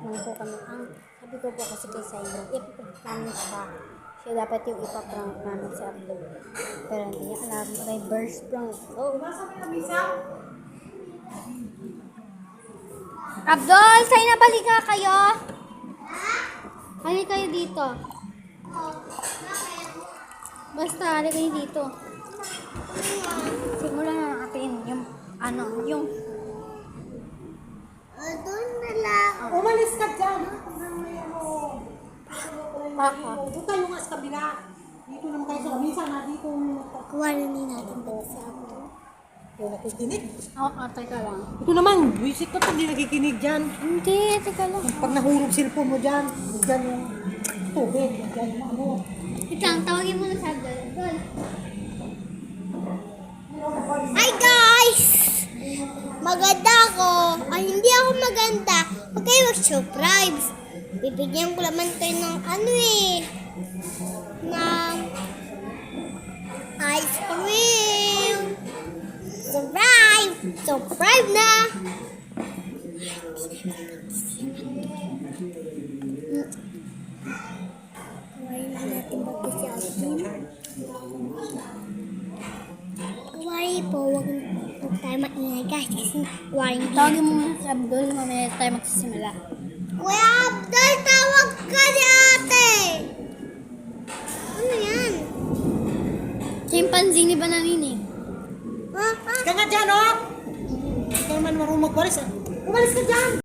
Nang po kami, sabi ko po kasi kay Simon, ipaprank namin siya. Siya dapat yung ipaprank namin si Abdul. Pero hindi niya alam, reverse prank. Oh. Abdul, sa'yo na baliga kayo? Halika kayo dito. Basta, halika kayo dito. Simulan na natin yung, yung... Doon na lang. Umalis ka dyan. Paka. Doon tayo nga sa kabila. Dito naman tayo sa kamisa na dito. Kuwanin natin ba si Abdul? Kaya nakikinig. Teka lang. Ito naman, buisit ka pag di nakikinig dyan. Hindi, teka lang. Pag nahulog cellphone mo dyan, dyan yung tubig. Dyan yung ano. Wait lang, tawagin mo na si Abdul. Abdul. Hi guys! Maganda ako. Ay, hindi ako maganda. Huwag kayo mag-subscribe. Bibigyan ko naman kayo ng ng ice cream. Subscribe! Subscribe na! Kuwain na natin ba si Abdul? Kuwari po, huwag tayo maingay guys kasi kuwain Tawagin mo na si Abdul, mamaya tayo magsisimula. Kuya Abdul, tawag ka ni ate! Ano yan? Chimpanzee ni Bananin eh. Ha? Ka nga dyan, oh! Hindi ka naman marunong magwalis, ah. Umalis ka dyan!